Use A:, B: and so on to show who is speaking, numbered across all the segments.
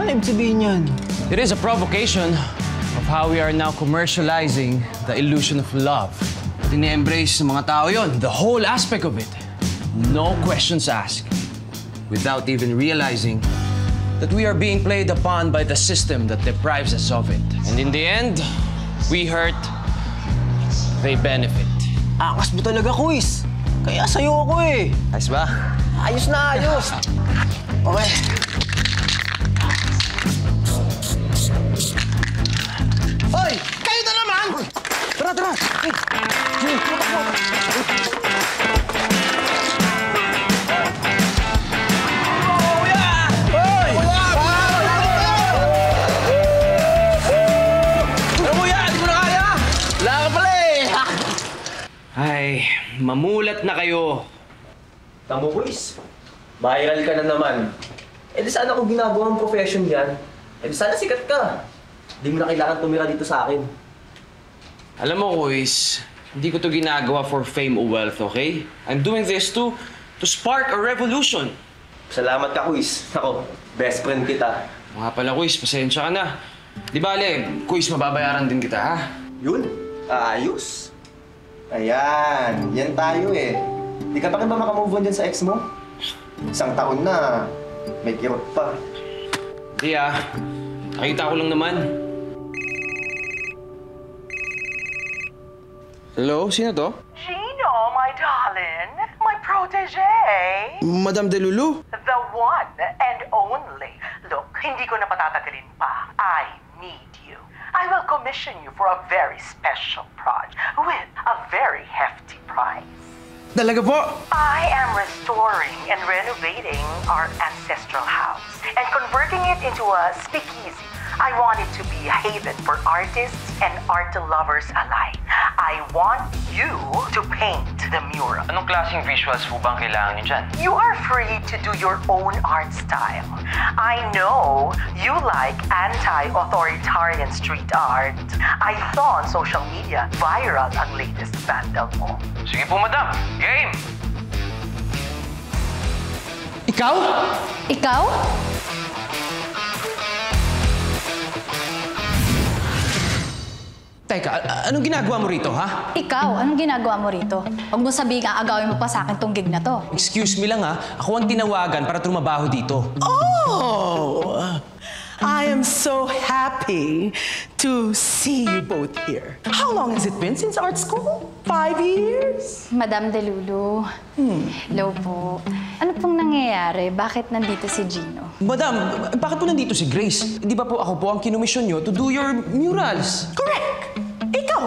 A: Ano ibig sabihin yan?
B: It is a provocation of how we are now commercializing the illusion of love. Tine-embrace ng mga tao yon, the whole aspect of it. No questions asked. Without even realizing that we are being played upon by the system that deprives us of it. And in the end, we hurt, they benefit.
A: Akas mo talaga, Quiz. Kaya sa'yo ako eh.
B: Ayos ba?
A: Ayos na ayos. Okay. Hoy! Kayo na naman! Tara, tara! Hey!
B: Ay, mamulat na kayo.
C: Tamo, Quiz. Viral ka na naman. Eh di sana kung ginagawa ang profession yan, eh di sana sikat ka. Di mo na kailangan tumira dito sa akin.
B: Alam mo, Kuis, hindi ko to ginagawa for fame or wealth, okay? I'm doing this to spark a revolution.
C: Salamat ka, Quiz. Ako, best friend kita.
B: Mga pala, Kuis, pasensya ka na. Di bale, Kuis, mababayaran din kita, ha?
C: Yun, ayos. Ayan, yan tayo eh. Di ka pa rin ba makamove on dyan sa ex mo? Isang taon na, may kirot pa.
B: Di nakita ko lang naman. Hello, sino to?
D: Gino, my darling. My protege.
B: Madam Delulu?
D: The one and only. Look, hindi ko na patatagalin pa. I need you. I will commission you for a very special project with a very hefty price.
B: Talaga po?
D: I am restoring and renovating our ancestral house and converting it into a speakeasy. I want it to be a haven for artists and art lovers alike. I want you to paint the mural.
B: Anong klaseng visuals po bang kailangan niyo dyan?
D: You are free to do your own art style. I know you like anti-authoritarian street art. I saw on social media viral ang latest vandal mo.
B: Sige po, madam. Game! Ikaw?
E: Ikaw?
B: Teka, anong ginagawa mo rito, ha?
E: Ikaw? Anong ginagawa mo rito? Huwag mo sabihin agawin mo pa sa akin tong gig na to.
B: Excuse me lang, ha? Ako ang tinawagan para trumabaho dito.
F: Oh! I am so happy to see you both here. How long has it been since art school? 5 years?
E: Madam Delulu. Hello po. Ano pong nangyayari? Bakit nandito si Gino?
B: Madam, bakit po nandito si Grace? Di ba po ako po ang kinumisyon nyo to do your murals?
F: Correct! Ikaw!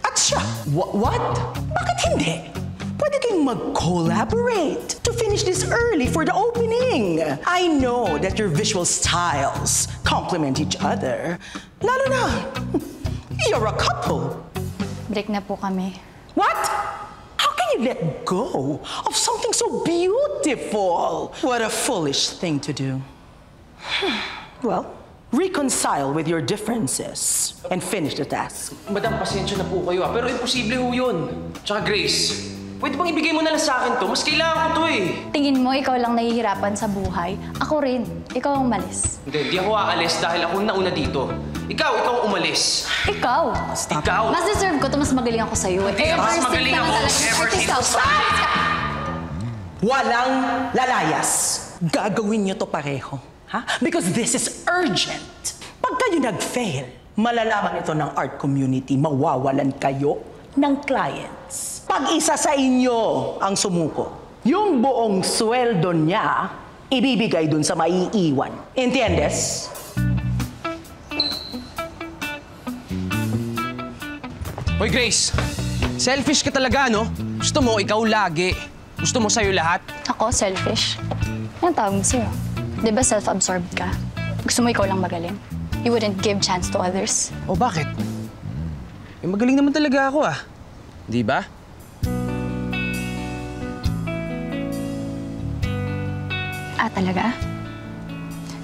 F: At siya!
B: What?
F: Bakit hindi? Pwede kayong mag-collaborate to finish this early for the opening. I know that your visual styles complement each other. Lalo na, you're a couple.
E: Break na po kami.
F: What? How can you let go of something so beautiful? What a foolish thing to do. Well, reconcile with your differences and finish the task.
B: Madam, pasensya na po kayo, pero imposible ho yun. Tsaka Grace, pwede bang ibigay mo na lang sa akin to? Mas kailangan ko to eh.
E: Tingin mo ikaw lang nahihirapan sa buhay? Ako rin. Ikaw ang umalis.
B: Hindi ako aalis dahil ako nauna dito. Ikaw ang umalis.
E: Ikaw?
B: Ikaw.
E: Mas deserve ko to, mas magaling ako sa'yo.
B: Hindi, mas magaling ako. Ever since.
F: Walang lalayas. Gagawin niyo to pareho. Ha? Because this is urgent. Pag kayo nag-fail, malalaman ito ng art community, mawawalan kayo ng clients. Pag isa sa inyo ang sumuko, yung buong sweldo niya, ibibigay dun sa maiiwan. Entiendes?
B: Hoy Grace, selfish ka talaga, no? Gusto mo, ikaw lagi. Gusto mo sa'yo lahat.
E: Ako, selfish. Anong tawag mo sa'yo? Di ba self-absorbed ka? Gusto mo ikaw lang magaling? You wouldn't give chance to others?
B: O bakit? Eh, magaling naman talaga ako, ah. Di ba?
E: Ah, talaga?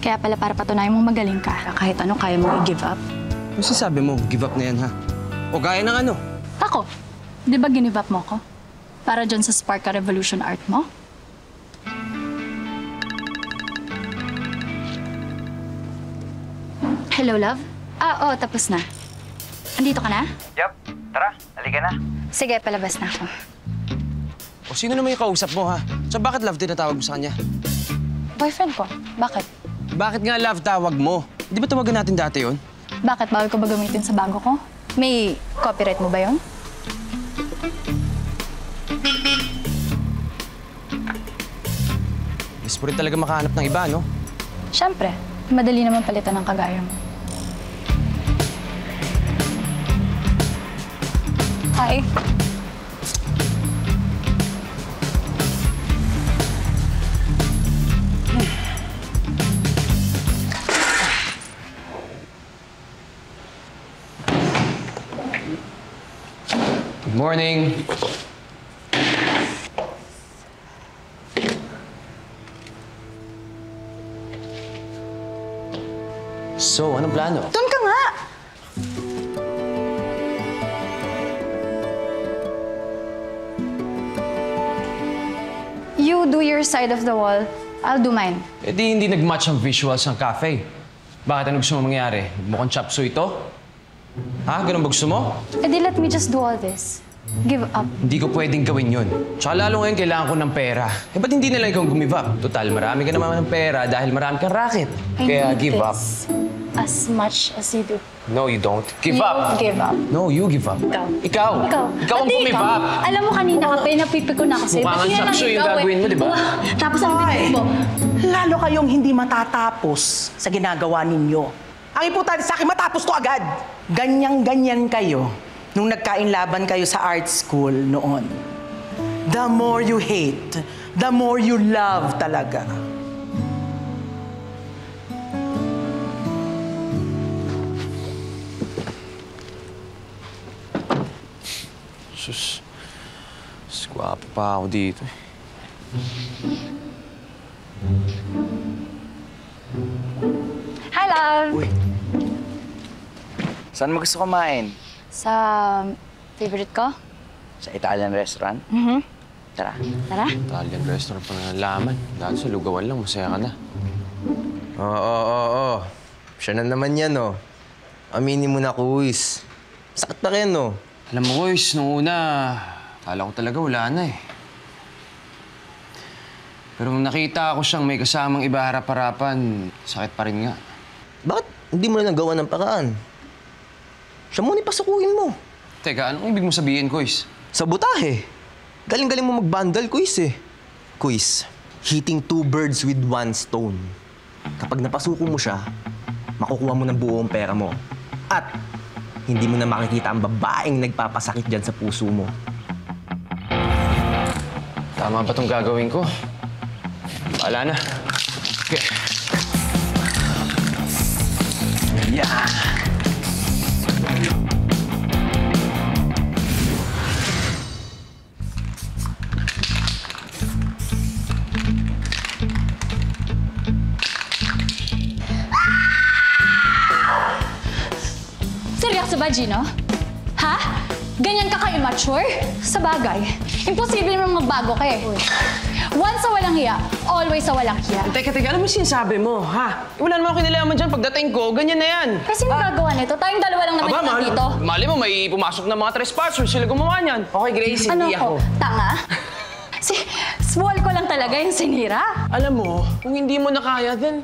E: Kaya pala para patunayan mong magaling ka, kahit ano kaya mo i-give up?
B: Ano sasabi mo? Give up na yan, ha? O gaya ng ano?
E: Ako, di ba give up mo ko? Para dyan sa Sparka Revolution art mo? Hello, love? Tapos na. Andito ka na?
G: Yup. Tara, halika na.
E: Sige, palabas na ako.
B: O sino naman yung kausap mo, ha? So bakit love tinatawag mo sa kanya?
E: Boyfriend ko. Bakit?
B: Bakit nga love tawag mo? Di ba tawagan natin dati yon?
E: Bakit? Bawal ko ba gamitin sa bago ko? May copyright mo ba yon?
B: Gusto rin talaga makahanap ng iba, no?
E: Siyempre. Madali naman palitan ng kagaya mo. Hi.
B: Good morning. So, anong plano?
E: Doon ka nga! You do your side of the wall, I'll do mine.
B: Eh di hindi nag-match ang visuals ng cafe. Bakit ano gusto mo mangyari? Mukhang chop suey ito? Ha? Ganun ba gusto mo?
E: Eh di let me just do all this. Give up.
B: Hindi ko pwedeng gawin yun. Tsaka lalo ngayon kailangan ko ng pera. Eh ba't hindi na lang ikaw give up? Total, marami ka naman ng pera dahil marami kang racket. Kaya
E: need
B: give up.
E: this as much as you do.
B: No, you don't. Give
E: You
B: up.
E: give up.
B: No, you give up.
E: Ikaw.
B: Ikaw. Ikaw ang
E: Pati
B: give
E: ikaw.
B: up.
E: Alam mo kanina ka, pinapipiko na ako sa'yo.
B: Mukha
E: Ba't
B: nga
E: yan
B: chop
E: ang
B: suey yung
E: ikaw,
B: gagawin mo, di ba?
E: Tapos ang bibig mo.
F: Lalo kayong hindi matatapos sa ginagawa ninyo. Ang importante sa akin, matapos to agad. Ganyang-ganyan kayo nung nagkainlaban kayo sa art school noon. The more you hate, the more you love talaga.
B: Sus. Squapo pa ako dito.
E: Hi, love!
G: Uy. Saan mo gusto kumain?
E: Sa favorite ko?
G: Sa Italian restaurant? Tara.
E: Tara.
B: Italian restaurant pa na nalaman. Dati sa lugawan lang, masaya ka na.
C: Oo. Siya na naman yan, oh. Aminin mo na, Kuis. Sakit na rin, oh.
B: Alam mo, boys, nung una, akala ko talaga wala na eh. Pero nung nakita ko siyang may kasamang iba harap-harapan, sakit pa rin nga.
C: Bakit hindi mo na nagawa ng paraan? Siya muna ipasukuin mo.
B: Teka, anong ibig mo sabihin, Kuis?
C: Sabotahe. Galing-galing mo mag-bundle, Kuis, eh. Kuis, hitting two birds with one stone. Kapag napasuko mo siya, makukuha mo ng buong pera mo. At hindi mo na makikita ang babaeng nagpapasakit dyan sa puso mo.
B: Tama ba itong gagawin ko? Wala na. Okay.
C: Yeah!
E: Seryoso ba, Gino? Ha? Ganyan ka ka-immature? Sa bagay, imposible naman magbago ka eh. Once sa walang hiya, always sa walang hiya.
B: Teka, ano mo sinasabi mo, ha? Wala naman ako kinalaman dyan. Pagdating ko, ganyan na yan.
E: Kasi yung gagawa nito, tayong dalawa lang naman yung nandito.
B: Mali mo, may pumasok na mga trespassers. Sila gumawa niyan. Okay, Grace,
E: Ano
B: hindi ako.
E: Tanga? Wall ko lang talaga yung sinira.
B: Alam mo, kung hindi mo na kaya, then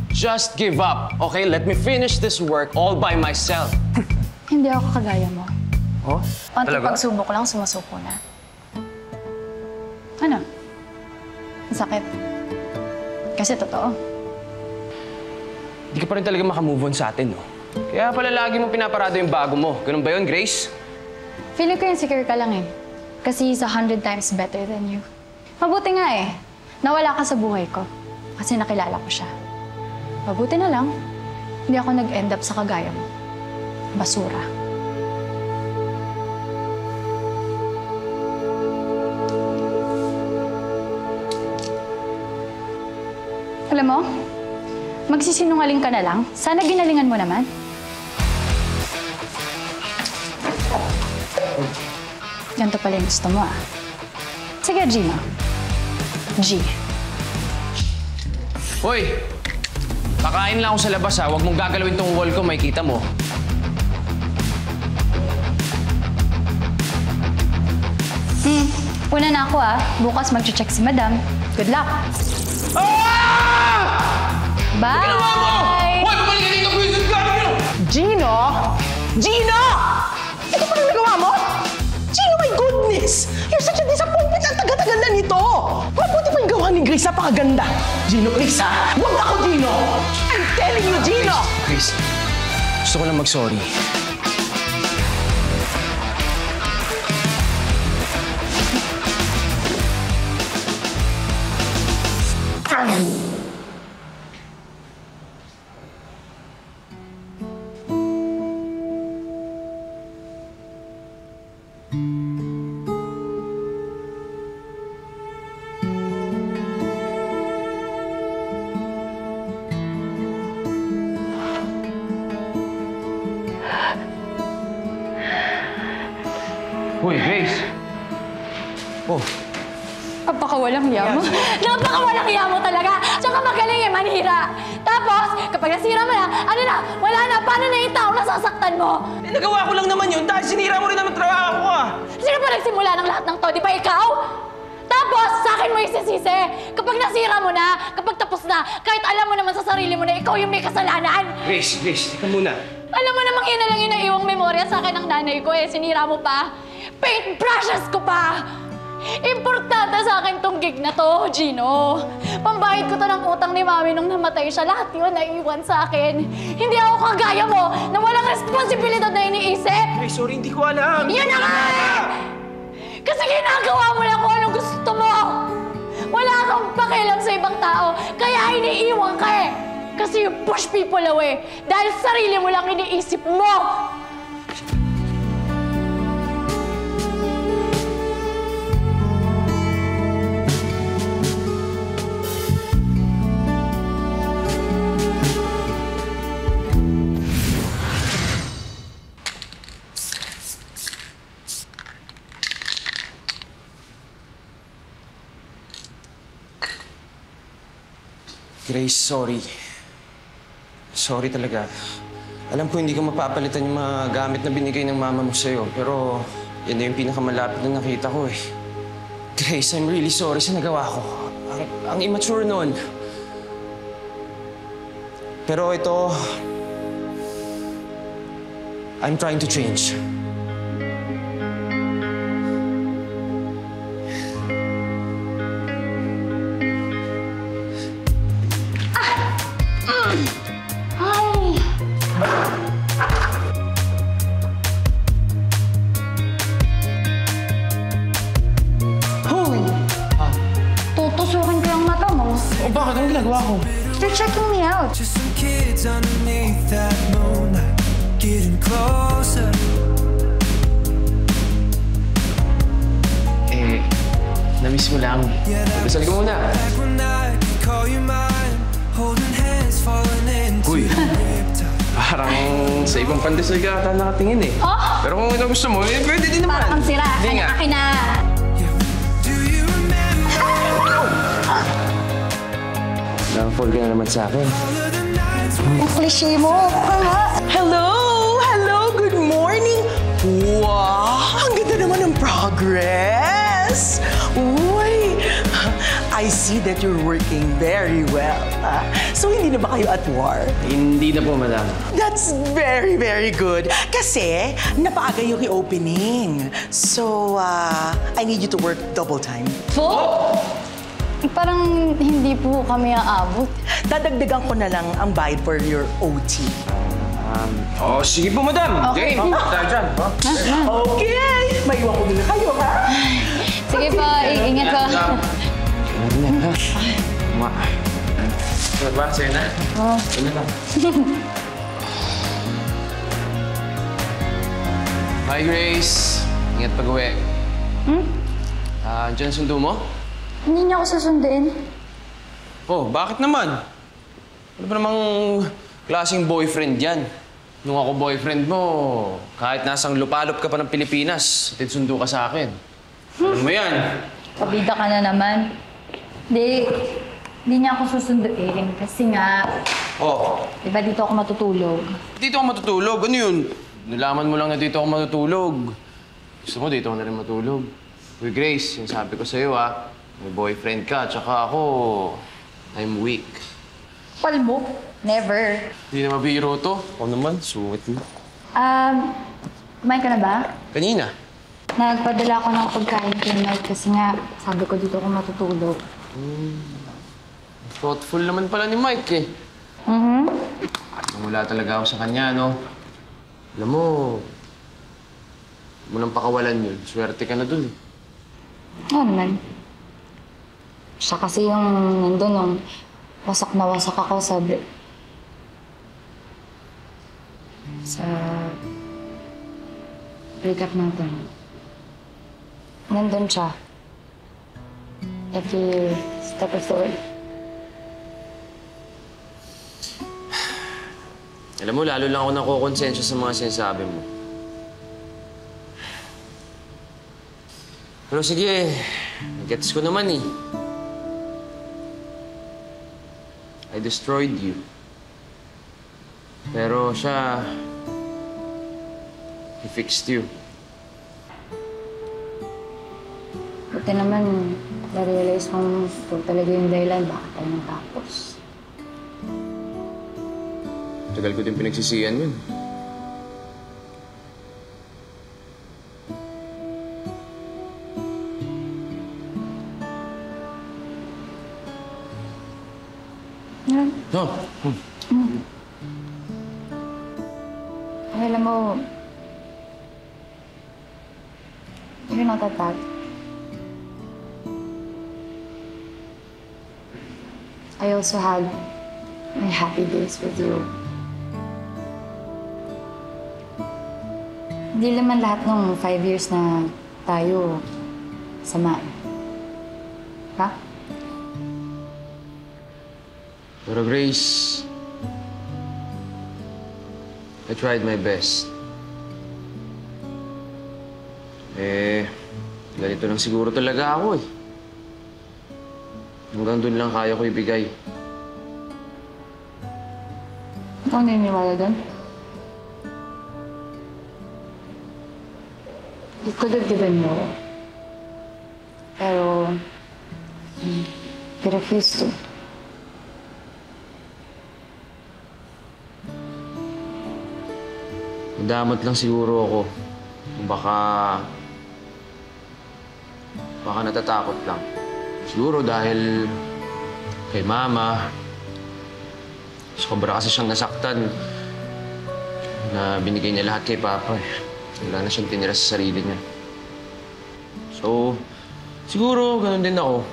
B: just give up. Okay, let me finish this work all by myself.
E: Hindi ako kagaya mo.
B: Oh?
E: Onti pagsubok lang, sumusuko na. Ano? Ang sakit. Kasi totoo.
B: Hindi ka pa rin talaga makamove on sa atin, no? Kaya pala lagi mo pinaparado yung bago mo. Ganun ba yun, Grace?
E: Feeling ko insecure ka lang eh. Kasi he's 100 times better than you. Mabuti nga eh. Nawala ka sa buhay ko. Kasi nakilala ko siya. Mabuti na lang. Hindi ako nag-end up sa kagaya mo. Basura. Alam mo, magsisinungaling ka na lang. Sana ginalingan mo naman. Ganito pala yung gusto mo, ah. Sige, Gino. G.
B: Hoy! Kakain lang ako sa labas, ha? Huwag mong gagalawin tong wall ko, makikita mo.
E: Una na ako bukas mag-check si Madam. Good luck! Bye!
B: Ginawa mo! Hoy, pabalik ka dito, Chris! Ang gano'n nyo!
F: Gino! Gino! Ito pa rin nagawa mo? Gino, my goodness! You're such a disappointment. Ang taga-tagal na nito. Mabuti pa yung gawa ni Grace, napakaganda. Gino, please ha? Huwag ako, Gino! I'm telling you, Gino!
B: Chris, gusto ko lang mag-sorry. Uy, Grace! Oh,
E: Napakawalang hiya mo. Napakawalang hiya mo talaga. Tsaka magaling manhira. Tapos, kapag nasira mo na, ano na, wala na. Paano na yung tao nasasaktan mo?
A: Eh, nagawa ko lang naman yun dahil sinira mo rin naman trabaho ko
E: Sino ba nagsimula ng lahat ng to? Di ba ikaw? Tapos, sa akin mo isisisi. Kapag nasira mo na, kapag tapos na, kahit alam mo naman sa sarili mo na ikaw yung may kasalanan.
B: Grace, teka muna.
E: Alam mo namang yun na lang yung naiwang memorya sa akin ng nanay ko sinira mo pa. Paintbrushes ko pa! Importante sa akin tong gig na to, Gino. Pambayad ko to ng utang ni Mami nung namatay siya. Lahat yun naiwan sa akin. Hindi ako kagaya mo na walang responsibilidad na iniisip.
A: Grace, sorry, hindi ko alam.
E: Yun na nga! Kasi ginagawa mo lang kung anong gusto mo. Wala kang pakialam sa ibang tao, kaya iniiwan ka Kasi you push people away dahil sarili mo lang iniisip mo.
C: Grace, sorry. Sorry talaga. Alam ko hindi ko mapapalitan yung mga gamit na binigay ng mama mo sa'yo, pero yan na yung pinakamalapit na nakita ko Grace, I'm really sorry sa nagawa ko. Ang immature nun. Pero ito, I'm trying to change.
E: Tutusukin ko yung mata mo.
A: Bakit? Anong ginagawa ko?
E: You're checking me out.
H: Just some kids underneath that moonlight, getting closer.
B: Namiss mo lang. Dasal ka muna.
H: Back when I could call you mine, holding hands, falling into
B: Uy,
H: the riptide.
B: parang sa ibang pandesal ka ata nakatingin Pero kung ito gusto mo, pwede din naman.
E: Parang sira.
B: Hindi nga.
E: Akin na.
H: Do you remember
C: Nang-fall ka na naman sa akin.
H: all of the nights
E: Ang cliche mo.
F: Hello! Hello! Good morning! Wow! Ang ganda naman ng progress! Uy! I see that you're working very well. So, hindi na ba kayo at war?
B: Hindi na po, madam.
F: That's very, very good. Kasi, napaaga yung opening. So, I need you to work double time.
E: Po? Parang hindi po kami aabot.
F: Dadagdagan ko na lang ang bayad for your OT.
B: Sige po, madam.
E: Okay.
B: Dahil dyan.
F: Okay! Maiwan ko muna kayo, ha?
E: Sige po, ingat po.
B: Ano ba? Sa'yo na? Ano na? Bye, Grace. Ingat pag-uwi. Diyan sundo mo?
E: Hindi niya ako susundin.
B: Oh, bakit naman? Ano ba namang klaseng boyfriend yan? Nung ako boyfriend mo, kahit nasang lupalop ka pa ng Pilipinas, sundo ka sa akin. Alam mo yan?
E: Pabida ka na naman. Hindi niya ako susunduin kasi nga
B: Oh,
E: Di ba dito ako matutulog?
B: dito ako matutulog. Ano yun? Nalaman mo lang na dito ako matutulog. Gusto mo dito ako na rin matulog. Uy, Grace, yung sabi ko sa'yo may boyfriend ka, tsaka ako, I'm weak.
E: Pal mo? Never.
B: Hindi na mabiro to. Ako naman, sungit mo.
E: Kumain ka na ba?
B: Kanina.
E: Nagpadala ako ng pagkain kay Mike kasi nga sabi ko dito ako matutulog.
B: Thoughtful naman pala ni Mike eh. Wala talaga ako sa kanya, no? Alam mo, nang pakawalan yun, swerte ka na dun eh.
E: Oo naman. Siya kasi yung nandun nung wasak na wasak ako sa breakup natin. Nandun siya. Every step of the way.
B: Alam mo, lalo lang ako nakukonsensya sa mga sinasabi mo. Pero sige, gets ko naman eh. I destroyed you. Pero siya, he fixed you.
E: Buti naman, na-realize kong ito talaga yung dahilan bakit tayo natapos.
B: Tagal ko din pinagsisihan yun.
E: Yan.
B: No.
E: Alam mo, you're not that bad. I also had my happy days with you. Hindi naman lahat ng 5 years na tayo sama. Ha?
B: Pero Grace, I tried my best. Ganito lang siguro talaga ako eh. Hanggang doon lang kaya ko ibigay.
E: Ikaw naniniwala doon? You could have given more. Pero, you refused to.
B: Nadamot lang siguro ako. Baka natatakot lang. Siguro dahil kay Mama, sobra kasi siyang nasaktan na binigay niya lahat kay Papa. Wala na siyang tinira sa sarili niya. So, siguro ganun din ako.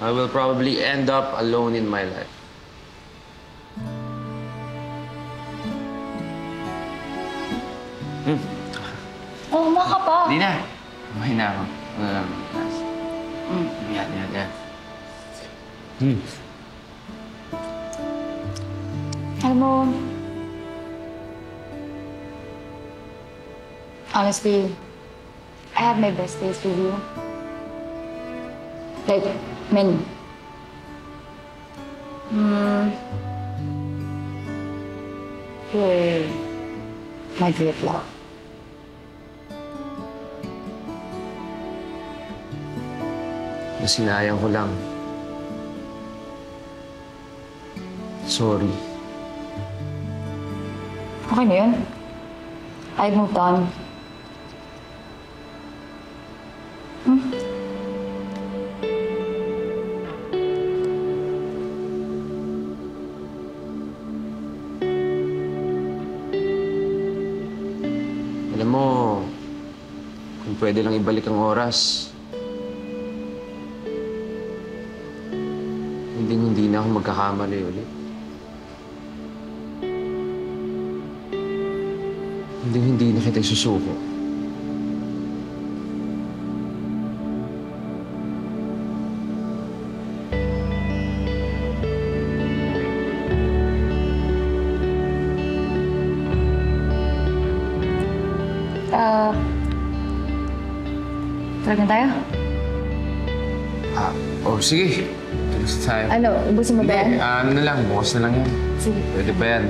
B: I will probably end up alone in my life.
E: Oh, maka pa.
B: Hindi na. Kumain na ako. Ano lang, taas. Yan.
E: Alam mo, honestly, I have my best days with you. Like, many. You're my great love.
B: Nasinayang ko lang. Sorry.
E: Okay na yun. I moved on.
B: Alam mo, kung pwede lang ibalik ang oras, hindi na ako magkakamali ulit. Hindi na kita susuko.
E: Tulog na tayo?
B: Sige. Gusto tayo.
E: Ano, ubusin mo ba yan?
B: Hindi, ano na lang, bukas na lang yan.
E: Sige.
B: Pwede pa yan.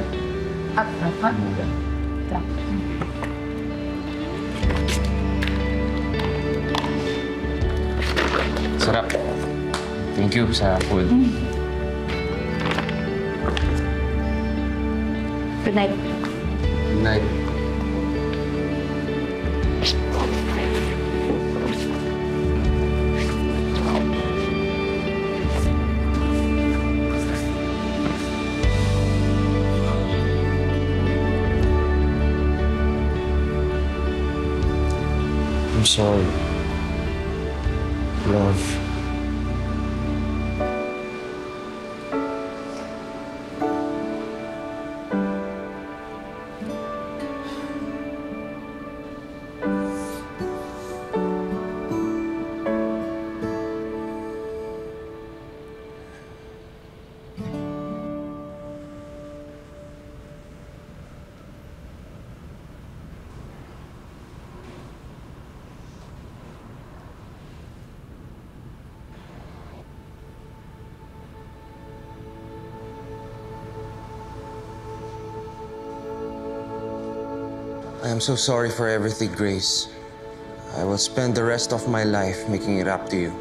E: Ha? Ito.
B: Sarap. Thank you sa food.
E: Good night.
B: Good night. I'm sorry. Love.
I: I am so sorry for everything, Grace. I will spend the rest of my life making it up to you.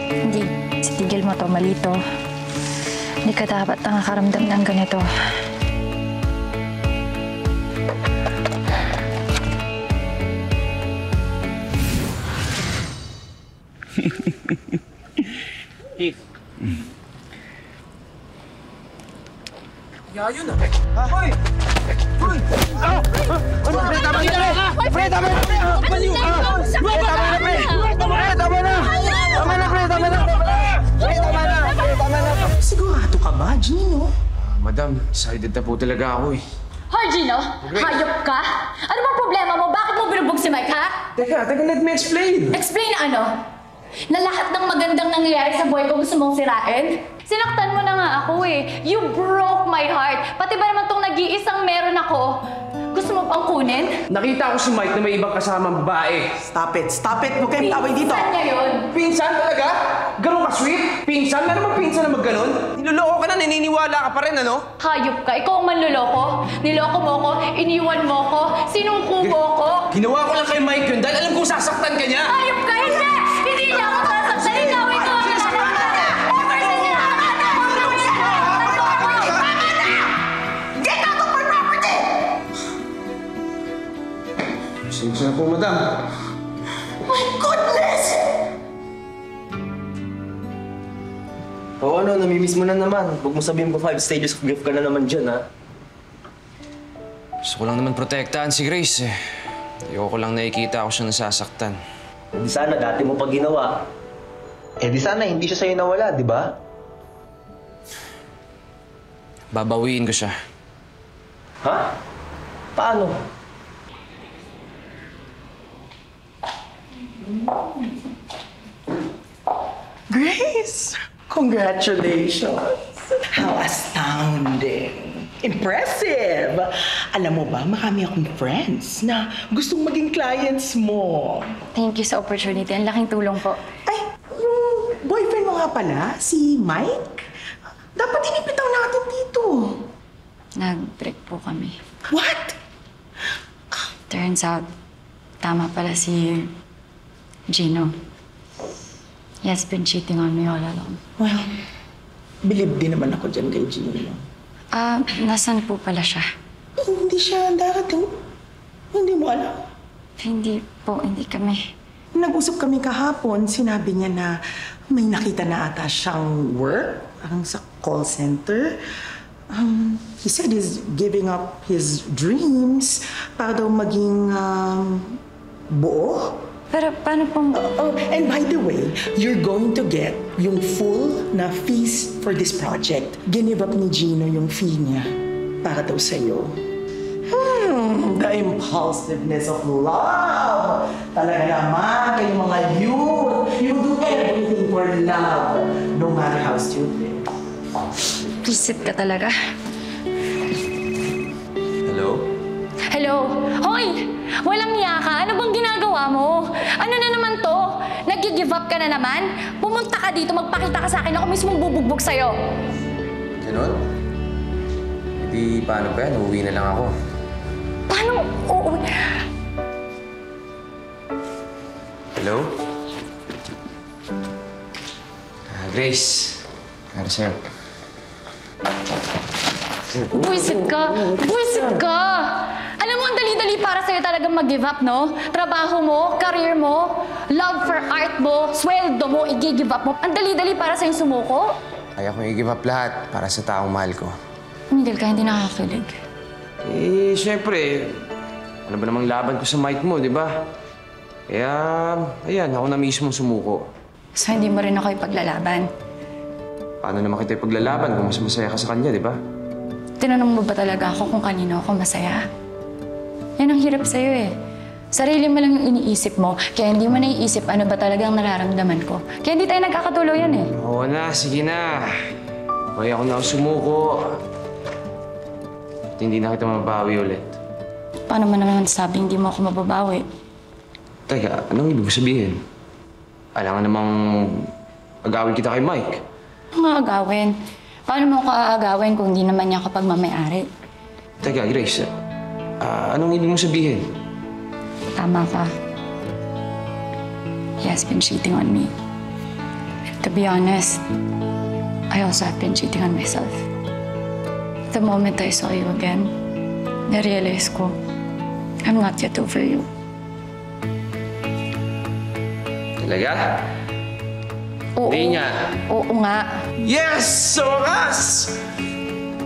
E: Hindi, tigil mo to, malito. Hindi ka dapat nakakaramdam ng ganito.
A: Yayo na. Hoy! Hoy! Ano? Pre, tama na, pre! Pre, tama na, pre! Baliw ka! Pre, tama na, pre! Pre, tama na! Tama na, pre! Tama na! Pre, tama na! Pre, tama na!
F: Sigurado ka ba, Gino?
B: Madam, excited na po talaga ako eh.
E: Hoy, Gino! Hayop ka? Ano bang problema mo? Bakit mo binubog si Mike, ha?
B: Teka, let me explain.
E: Explain na ano? Na lahat ng magandang nangyayari sa buhay ko gusto mong sirain? Sinaktan mo na nga ako eh. You broke my heart. Pati ba naman tong nag-iisang meron ako? Gusto mo pang kunin?
B: Nakita ko si Mike na may ibang kasamang babae.
F: Stop it! Stop it! Huwag kayong tawag dito!
E: Pinsan niya yun.
B: Pinsan talaga? Ganun ka sweet? Pinsan? Ano naman pinsan na magganon? Niloloko ka na, naniniwala ka pa rin, ano?
E: Hayop ka. Ikaw ang manloloko. Niloko mo ko, iniwan mo ko, sinuko mo ko.
B: Ginawa ko lang kay Mike yun dahil alam kong sasaktan ka niya.
E: Hayop ka! Hindi! Hindi niya ako sasaktan. Ikaw ito!
B: Pasensya na po, madam.
F: My goodness!
C: Oo, ano, namimiss mo na naman. Huwag mo sabihin ko 5 stages of grief ka na naman dyan, ha?
B: Gusto ko lang naman protektahan si Grace eh. Ayoko lang nakikita ako siya nasasaktan.
C: Eh di sana dati mo pa ginawa. Eh di sana hindi siya sa'yo nawala, di ba?
B: Babawiin ko siya.
C: Ha? Paano?
F: Grace! Congratulations! How astounding! Impressive! Alam mo ba, marami akong friends na gustong maging clients mo.
E: Thank you sa opportunity. Ang laking tulong po.
F: Ay, yung boyfriend mo nga pala, si Mike, dapat inipitaw natin dito.
E: Nag-break po kami.
F: What?
E: Turns out, tama pala si Gino. He has been cheating on me all along.
F: Well, believe din naman ako dyan kay Gino.
E: Nasaan po pala siya?
F: Hindi siya darating. Hindi mo alam.
E: Hindi po, hindi kami.
F: Nag-usap kami kahapon, sinabi niya na may nakita na ata siyang work, parang sa call center. He said he's giving up his dreams para daw maging buo.
E: Pero paano pong...
F: Oh, and by the way, you're going to get yung full na fees for this project. Give up ni Gino yung fee niya para daw sa'yo. The impulsiveness of love. Talaga naman, kayong mga youth. You do everything for love, no matter how stupid.
E: Visit ka talaga.
C: Hello?
E: Hello? Hoy! Walang niya ka? Ano bang ginagawa mo? Ano na naman to? Nag-give up ka na naman? Pumunta ka dito, magpakita ka sa akin. Ako mismong bubugbog sa'yo.
I: Ganon? Hindi, paano ba yan? Uuwi na lang ako.
E: Paano? Oo.
I: Hello? Grace. Ano sa'yo?
E: Buisit ka! Buisit ka! Alam mo, ang dali-dali para sa'yo talagang mag-give up, no? Trabaho mo, career mo, love for art mo, sweldo mo, i-give up mo. Ang dali-dali para sa'yo sumuko.
I: Kaya kong i-give up lahat para sa taong mahal ko.
E: Miguel ka, hindi nakakakilig.
B: Eh, syempre, ano ba namang laban ko sa mic mo, di ba? Kaya, ayan, ako na mismo sumuko.
E: So, hindi mo rin ako ipaglalaban.
B: Paano naman kita ipaglalaban kung mas masaya ka sa kanya, di ba?
E: Tinanong mo ba talaga ako kung kanino ako masaya? Yan ang hirap sa'yo eh. Sarili mo lang yung iniisip mo, kaya hindi mo naiisip ano ba talagang nararamdaman ko. Kaya hindi tayo nagkakatuluyan eh.
B: Oo na, sige na. Kaya ako na sumuko. At hindi na kita mabawi ulit.
E: Paano mo naman sabi hindi mo ako mababawi?
B: Teka, anong ibig sabihin? Alam nga namang agawin kita kay Mike.
E: Ano nga agawin? Paano mo ako aagawin kung hindi naman niya kapag mamayari?
B: Teka, Grace, anong ibig mong sabihin?
E: Tama ka. He has been cheating on me. To be honest, I also have been cheating on myself. The moment I saw you again, narealize ko, I'm not yet over you.
B: Talaga?
E: Oo.
B: Hindi niya.
E: Oo nga.
B: Yes! Sa wakas!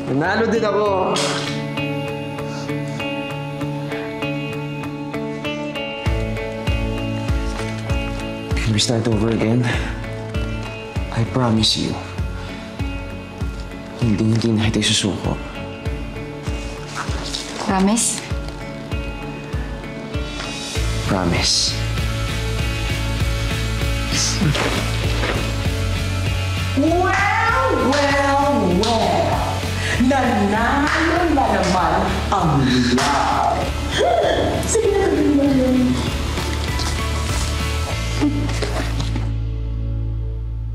B: Nanalo din ako. Can we start over again? I promise you, hindi na kita isusuko.
E: Promise?
B: Promise.
F: Well. Nanalo na naman ang love. Sige na, sabihin mo yun.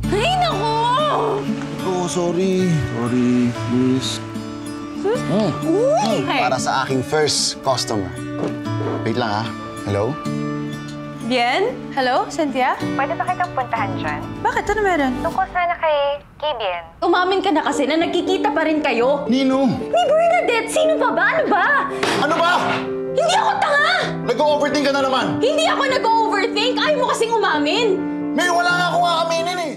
E: Ay, naku!
J: Oh, sorry. Sorry, please. Para sa aking first customer. Wait lang, ha? Hello?
K: Bien? Hello, Cynthia?
D: Pwede ba kitang puntahan dyan?
K: Bakit? Ano meron?
D: Tungkol sana kay Bien.
K: Umamin ka na kasi na nagkikita pa rin kayo.
J: Nino?
K: Ni Bernadette, sino pa ba? Ano ba?
J: Ano ba?
K: Hindi ako tanga!
J: Nag-overthink ka na naman.
K: Hindi ako nag-overthink. Ayaw mo kasing umamin.
J: May wala nga akong aaminin eh.